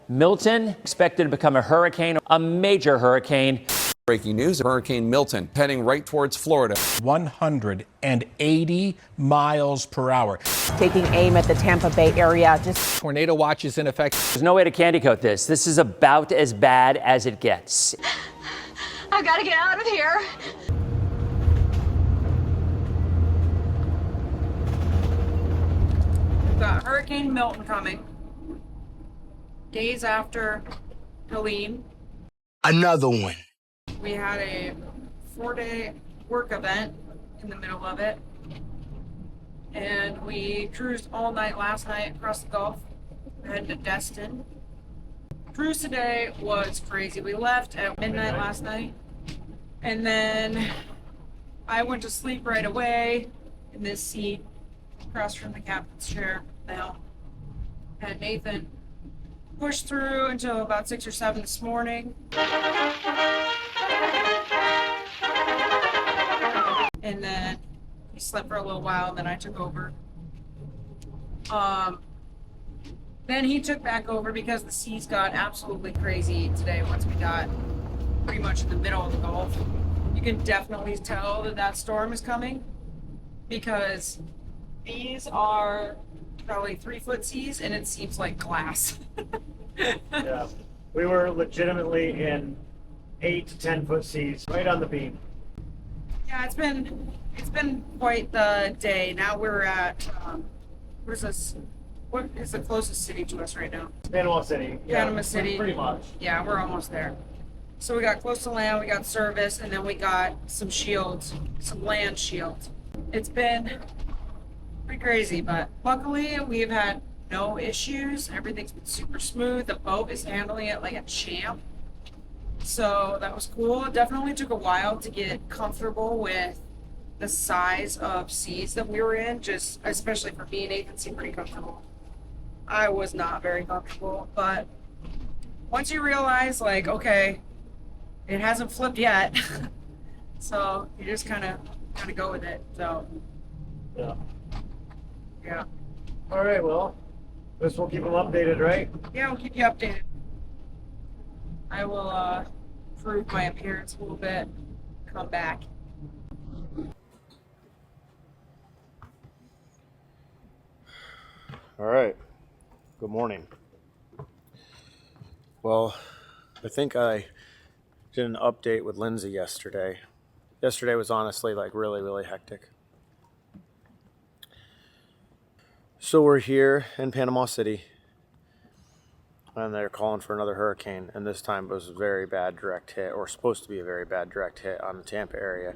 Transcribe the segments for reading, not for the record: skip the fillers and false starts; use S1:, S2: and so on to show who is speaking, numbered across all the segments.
S1: Milton expected to become a hurricane, a major hurricane.
S2: Breaking news, Hurricane Milton heading right towards Florida.
S3: 180 miles per hour.
S4: Taking aim at the Tampa Bay area.
S5: Tornado watch is in effect.
S1: There's no way to candy coat this. This is about as bad as it gets.
S6: I gotta get out of here.
S7: We've got Hurricane Milton coming. Days after Helene.
S3: Another one.
S7: We had a 4-day work event in the middle of it. And we cruised all night last night across the Gulf. We're heading to Destin. Cruise today was crazy. We left at midnight last night. And then I went to sleep right away in this seat across from the captain's chair now. And Nathan pushed through until about 6 or 7 this morning. And then he slept for a little while, and then I took over. Then he took back over because the seas got absolutely crazy today once we got pretty much in the middle of the Gulf. You can definitely tell that that storm is coming because these are probably 3-foot seas and it seems like glass.
S8: Yeah, we were legitimately in 8 to 10 foot seas right on the beam.
S7: Yeah, it's been quite the day. Now we're at what is this? What is the closest city to us right now?
S8: Panama City. Yeah,
S7: Panama City.
S8: Pretty much.
S7: Yeah, we're almost there. So we got close to land, we got service, and then we got some shields, some land shields. It's been pretty crazy, but luckily we've had no issues. Everything's been super smooth. The boat is handling it like a champ. So that was cool. It definitely took a while to get comfortable with the size of seas that we were in, just especially for me. Nathan seemed pretty comfortable. I was not very comfortable, but once you realize, like, okay, it hasn't flipped yet, so you just kind of go with it. So yeah.
S8: All right, well, guess we'll keep them updated, right?
S7: Yeah, we'll keep you updated. I will improve my appearance a little bit, come back.
S9: All right. Good morning. Well, I think I did an update with Lindsay yesterday. Yesterday was honestly like really, really hectic. So we're here in Panama City, and they're calling for another hurricane, and this time it was a very bad direct hit, or supposed to be a very bad direct hit on the Tampa area,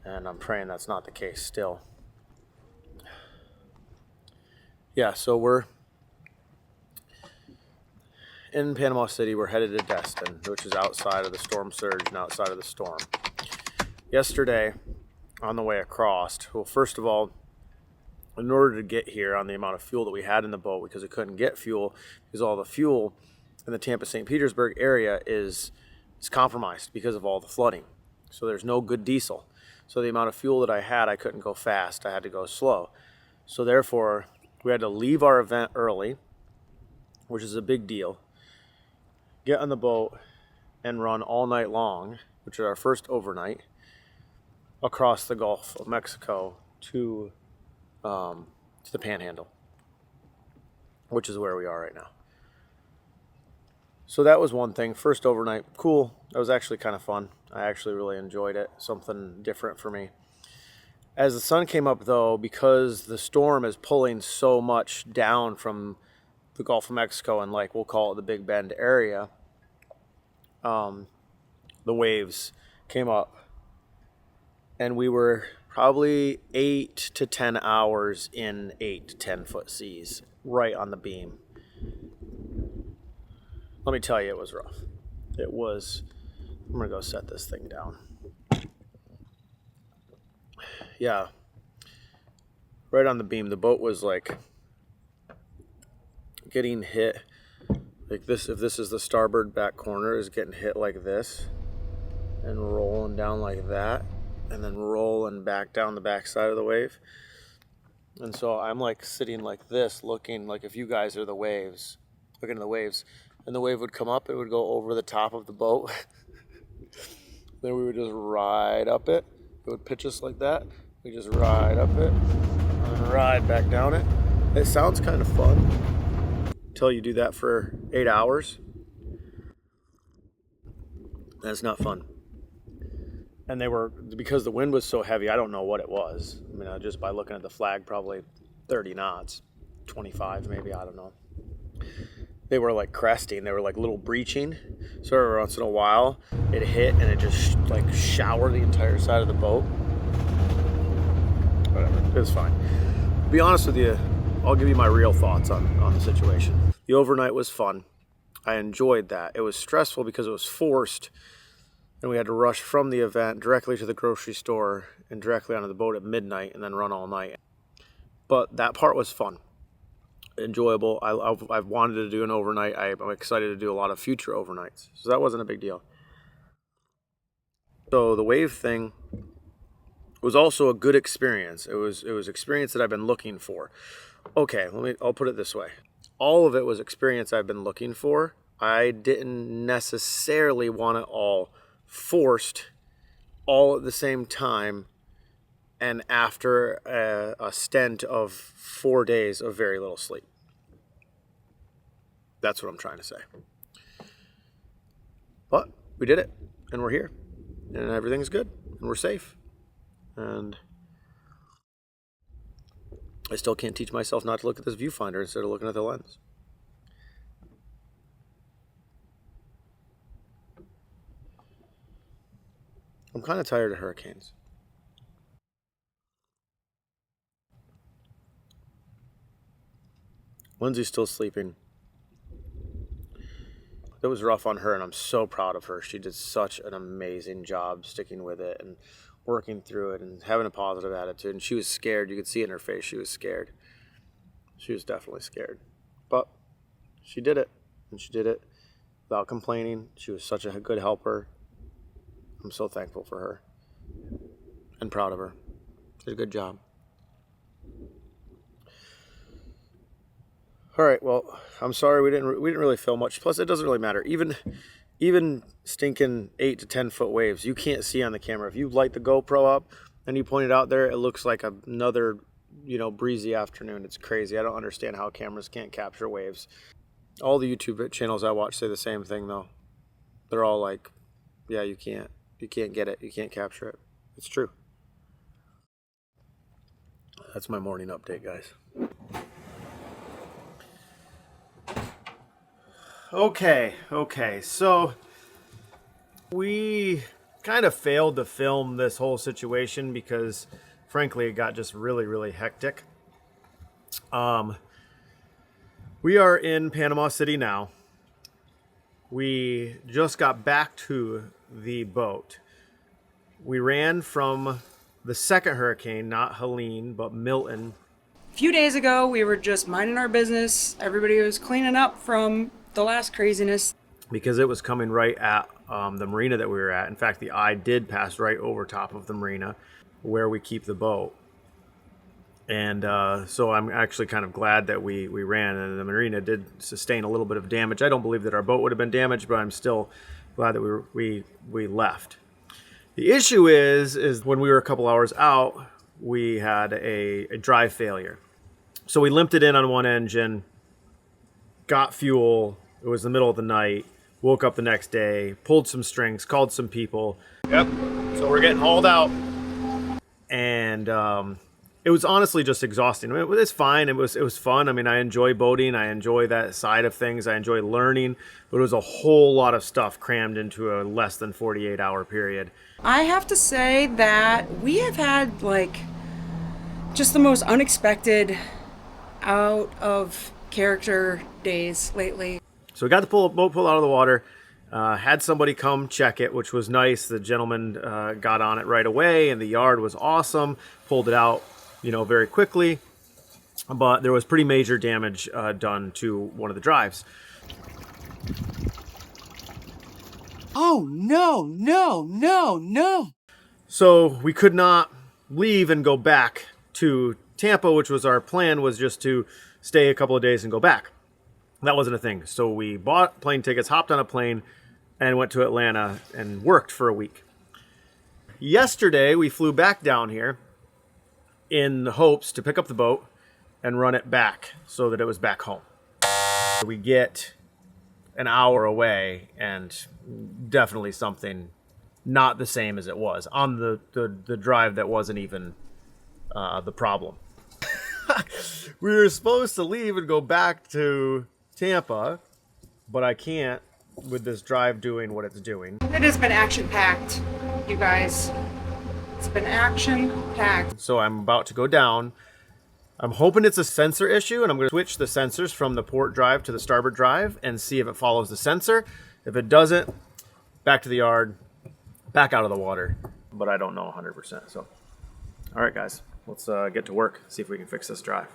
S9: and I'm praying that's not the case still. Yeah, so we're in Panama City. We're headed to Destin, which is outside of the storm surge and outside of the storm. Yesterday, on the way across, well, first of all, in order to get here on the amount of fuel that we had in the boat, because we couldn't get fuel, because all the fuel in the Tampa-St. Petersburg area is compromised because of all the flooding. So there's no good diesel. So the amount of fuel that I had, I couldn't go fast. I had to go slow. So therefore, we had to leave our event early, which is a big deal, get on the boat and run all night long, which is our first overnight, across the Gulf of Mexico to the Panhandle, which is where we are right now. So that was one thing. First overnight, cool. That was actually kind of fun. I actually really enjoyed it. Something different for me. As the sun came up, though, because the storm is pulling so much down from the Gulf of Mexico and, like, we'll call it the Big Bend area, the waves came up, and we were probably 8 to 10 hours in 8 to 10 foot seas, right on the beam. Let me tell you, it was rough. It was. I'm gonna go set this thing down. Yeah, right on the beam. The boat was like getting hit like this. If this is the starboard back corner, is getting hit like this and rolling down like that, and then rolling back down the backside of the wave. And so I'm like sitting like this, looking like if you guys are the waves, looking at the waves, and the wave would come up, it would go over the top of the boat. Then we would just ride up it. It would pitch us like that. We just ride up it and ride back down it. It sounds kind of fun until you do that for 8 hours. That's not fun. And they were, because the wind was so heavy, I don't know what it was. I mean, just by looking at the flag, probably 30 knots, 25 maybe, I don't know. They were like cresting, they were like little breaching. So every once in a while, it hit and it just like showered the entire side of the boat. Whatever, it was fine. To be honest with you, I'll give you my real thoughts on the situation. The overnight was fun. I enjoyed that. It was stressful because it was forced. And we had to rush from the event directly to the grocery store and directly onto the boat at midnight and then run all night. But that part was fun, enjoyable. I've wanted to do an overnight. I'm excited to do a lot of future overnights. So that wasn't a big deal. So the wave thing was also a good experience. It was experience that I've been looking for. Okay, I'll put it this way. All of it was experience I've been looking for. I didn't necessarily want it all forced all at the same time and after a stint of 4 days of very little sleep. That's what I'm trying to say. But we did it, and we're here, and everything's good, and we're safe. And I still can't teach myself not to look at this viewfinder instead of looking at the lens. I'm kind of tired of hurricanes. Lindsay's still sleeping. It was rough on her, and I'm so proud of her. She did such an amazing job sticking with it and working through it and having a positive attitude. And she was scared. You could see it in her face. She was scared. She was definitely scared. But she did it, and she did it without complaining. She was such a good helper. I'm so thankful for her and proud of her. She did a good job. All right, well, I'm sorry we didn't really film much. Plus, it doesn't really matter. Even stinking 8 to 10 foot waves, you can't see on the camera. If you light the GoPro up and you point it out there, it looks like another, breezy afternoon. It's crazy. I don't understand how cameras can't capture waves. All the YouTube channels I watch say the same thing, though. They're all like, yeah, you can't get it. You can't capture it. It's true. That's my morning update, guys. Okay, so we kind of failed to film this whole situation because, frankly, it got just really, really hectic. We are in Panama City now. We just got back to the boat. We ran from the second hurricane, not Helene, but Milton.
S7: A few days ago, we were just minding our business. Everybody was cleaning up from the last craziness.
S9: Because it was coming right at the marina that we were at. In fact, the eye did pass right over top of the marina where we keep the boat. And so I'm actually kind of glad that we ran, and the marina did sustain a little bit of damage. I don't believe that our boat would have been damaged, but I'm still glad that we left. The issue is when we were a couple hours out, we had a drive failure. So we limped it in on one engine, got fuel. It was the middle of the night. Woke up the next day, pulled some strings, called some people. Yep. So we're getting hauled out, and it was honestly just exhausting. I mean, it's fine. It was fun. I mean, I enjoy boating. I enjoy that side of things. I enjoy learning. But it was a whole lot of stuff crammed into a less than 48-hour period.
S7: I have to say that we have had just the most unexpected, out of character days lately.
S9: So we got the boat pulled out of the water. Had somebody come check it, which was nice. The gentleman got on it right away, and the yard was awesome. Pulled it out, very quickly. But there was pretty major damage done to one of the drives.
S3: Oh, no.
S9: So we could not leave and go back to Tampa, which was our plan, was just to stay a couple of days and go back. That wasn't a thing. So we bought plane tickets, hopped on a plane, and went to Atlanta and worked for a week. Yesterday, we flew back down here in the hopes to pick up the boat and run it back so that it was back home. We get an hour away and definitely something not the same as it was on the drive that wasn't even the problem. We were supposed to leave and go back to Tampa, but I can't with this drive doing what it's doing.
S7: It has been action-packed, you guys. It's been action-packed.
S9: So I'm about to go down. I'm hoping it's a sensor issue, and I'm going to switch the sensors from the port drive to the starboard drive and see if it follows the sensor. If it doesn't, back to the yard, back out of the water. But I don't know 100%. So, all right, guys, let's get to work, see if we can fix this drive.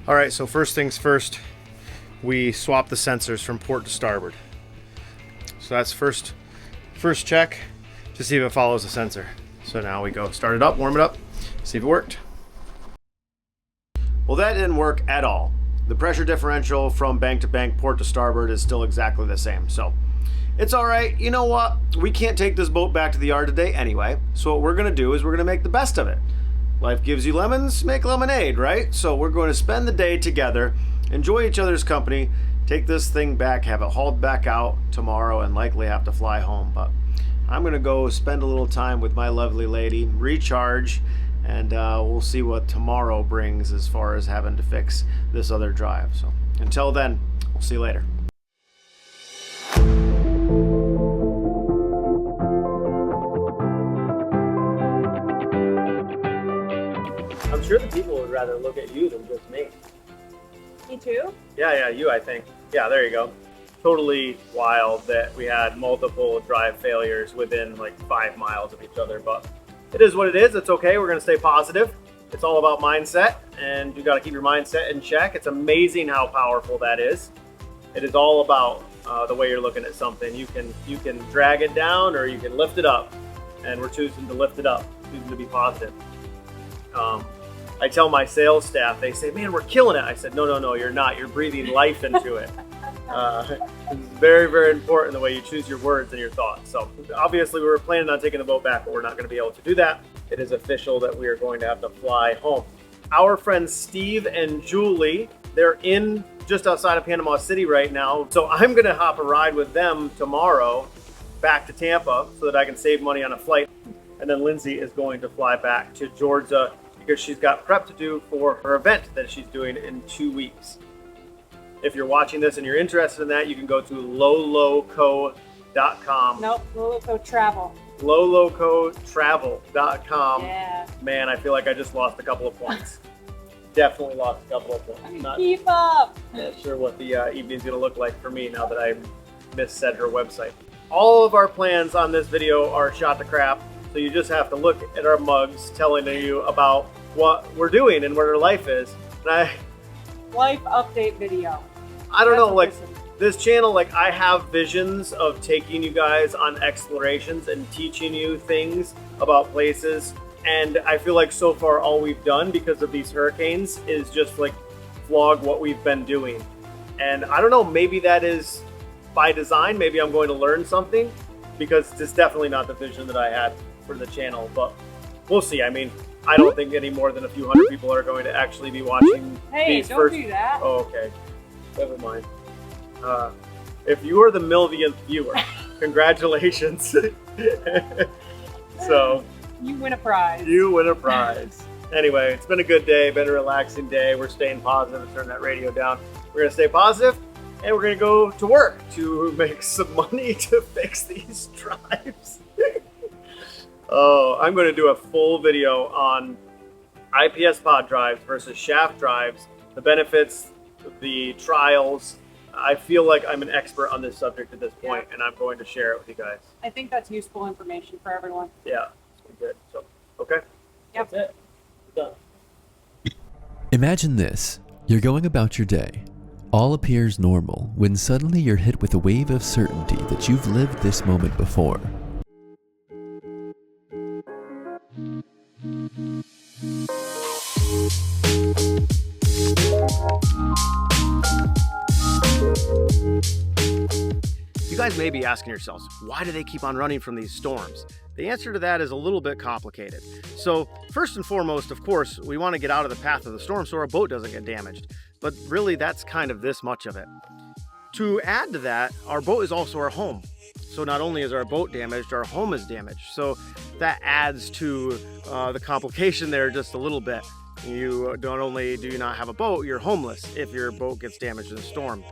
S9: All right, so first things first, we swap the sensors from port to starboard. So that's first check to see if it follows the sensor. So now we go start it up, warm it up, see if it worked. Well, that didn't work at all. The pressure differential from bank to bank, port to starboard is still exactly the same. So it's all right. You know what? We can't take this boat back to the yard today anyway. So what we're gonna do is we're gonna make the best of it. Life gives you lemons, make lemonade, right? So we're going to spend the day together, enjoy each other's company, take this thing back, have it hauled back out tomorrow, and likely have to fly home. But I'm gonna go spend a little time with my lovely lady, recharge, and we'll see what tomorrow brings as far as having to fix this other drive. So until then, we'll see you later. I'm sure the people would rather look at you than just me.
S4: Me too?
S9: Yeah, you, I think. Yeah, there you go. Totally wild that we had multiple drive failures within like 5 miles of each other, but it is what it is. It's okay. We're going to stay positive. It's all about mindset, and you got to keep your mindset in check. It's amazing how powerful that is. It is all about the way you're looking at something. You can drag it down or you can lift it up, and we're choosing to lift it up, choosing to be positive. I tell my sales staff, they say, man, we're killing it. I said, no, you're not. You're breathing life into it. It's very, very important the way you choose your words and your thoughts. So obviously we were planning on taking the boat back, but we're not going to be able to do that. It is official that we are going to have to fly home. Our friends Steve and Julie, they're in just outside of Panama City right now. So I'm going to hop a ride with them tomorrow back to Tampa so that I can save money on a flight. And then Lindsay is going to fly back to Georgia because she's got prep to do for her event that she's doing in 2 weeks. If you're watching this and you're interested in that, you can go to loloco.com.
S4: Nope, Loloco Travel.
S9: lolocotravel.com.
S4: Yeah.
S9: Man, I feel like I just lost a couple of points. Definitely lost a couple of points. Not
S4: Keep up.
S9: sure what the evening's going to look like for me now that I missaid her website. All of our plans on this video are shot to crap. So you just have to look at our mugs telling you about what we're doing and what our life is. And
S4: Life update video.
S9: I don't know, like this channel, like I have visions of taking you guys on explorations and teaching you things about places. And I feel like so far all we've done because of these hurricanes is just like vlog what we've been doing. And I don't know, maybe that is by design. Maybe I'm going to learn something because it's definitely not the vision that I had for the channel, but we'll see. I mean, I don't think any more than a few hundred people are going to actually be watching these
S4: Don't
S9: first...
S4: do that.
S9: Oh, okay. Never mind. If you are the millionth viewer, congratulations. So
S4: You win a prize.
S9: you win a prize. Anyway, it's been a good day, been a relaxing day. We're staying positive and turn that radio down. We're gonna stay positive and we're gonna go to work to make some money to fix these drives. Oh, I'm going to do a full video on IPS pod drives versus shaft drives, the benefits, the trials. I feel like I'm an expert on this subject at this point, and I'm going to share it with you guys.
S4: I think that's useful information for everyone.
S9: Yeah, it's good. So, okay.
S4: Yep.
S9: That's it. Done.
S10: Imagine this. You're going about your day. All appears normal when suddenly you're hit with a wave of certainty that you've lived this moment before.
S9: guys may be asking yourselves, why do they keep on running from these storms? The answer to that is a little bit complicated. So first and foremost, of course, we want to get out of the path of the storm so our boat doesn't get damaged. But really, that's kind of this much of it. To add to that, our boat is also our home. So not only is our boat damaged, our home is damaged. So that adds to the complication there just a little bit. You not only do you not have a boat, you're homeless if your boat gets damaged in a storm.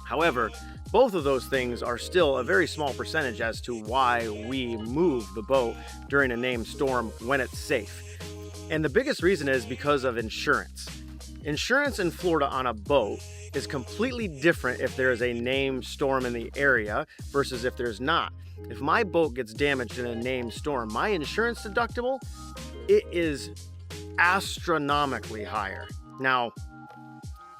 S9: However, both of those things are still a very small percentage as to why we move the boat during a named storm when it's safe. And the biggest reason is because of insurance. Insurance in Florida on a boat is completely different if there is a named storm in the area versus if there's not. If my boat gets damaged in a named storm, my insurance deductible, it is astronomically higher. Now,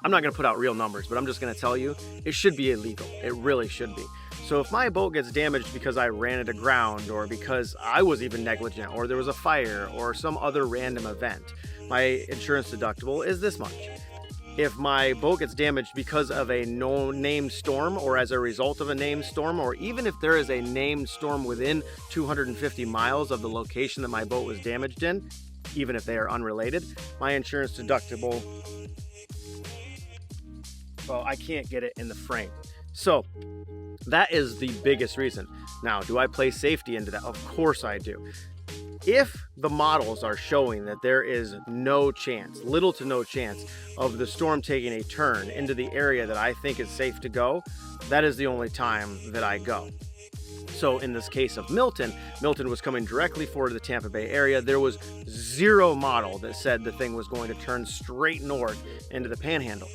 S9: I'm not going to put out real numbers, but I'm just going to tell you, it should be illegal. It really should be. So if my boat gets damaged because I ran it aground, or because I was even negligent, or there was a fire, or some other random event, my insurance deductible is this much. If my boat gets damaged because of a named storm, or as a result of a named storm, or even if there is a named storm within 250 miles of the location that my boat was damaged in, even if they are unrelated, my insurance deductible, well, I can't get it in the frame. So that is the biggest reason. Now, do I place safety into that? Of course I do. If the models are showing that there is no chance, little to no chance, of the storm taking a turn into the area that I think is safe to go, that is the only time that I go. So in this case of Milton, Milton was coming directly for the Tampa Bay area. There was zero model that said the thing was going to turn straight north into the Panhandle.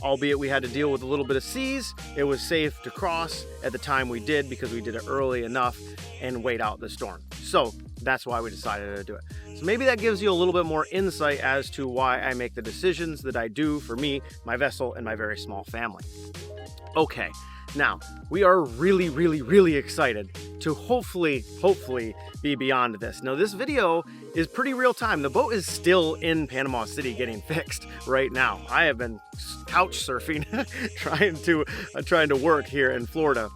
S9: Albeit we had to deal with a little bit of seas, it was safe to cross at the time we did because we did it early enough and wait out the storm. So that's why we decided to do it. So maybe that gives you a little bit more insight as to why I make the decisions that I do for me, my vessel, and my very small family. Okay, now we are really excited to hopefully be beyond this. Now this video is pretty real time. The boat is still in Panama City getting fixed right now. I have been couch surfing trying to work here in Florida.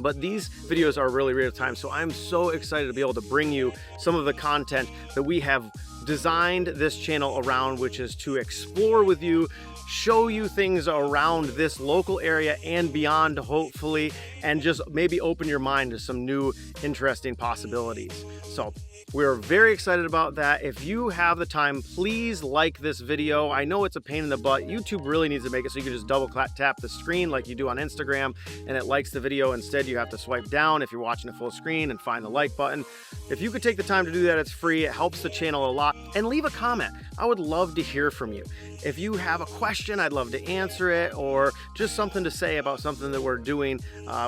S9: But these videos are really real time, so I'm so excited to be able to bring you some of the content that we have designed this channel around, which is to explore with you, show you things around this local area and beyond, hopefully, and just maybe open your mind to some new interesting possibilities. So we're very excited about that. If you have the time, please like this video. I know it's a pain in the butt. YouTube really needs to make it so you can just double tap the screen like you do on Instagram and it likes the video. Instead, you have to swipe down if you're watching a full screen and find the like button. If you could take the time to do that, it's free. It helps the channel a lot. And leave a comment. I would love to hear from you. If you have a question, I'd love to answer it, or just something to say about something that we're doing.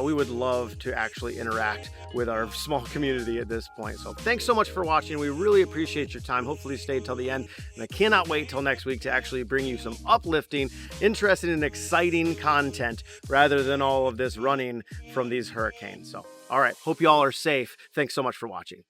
S9: We would love to actually interact with our small community at this point. So thanks so much for watching. We really appreciate your time. Hopefully you stayed till the end. And I cannot wait till next week to actually bring you some uplifting, interesting, and exciting content rather than all of this running from these hurricanes. So, all right. Hope you all are safe. Thanks so much for watching.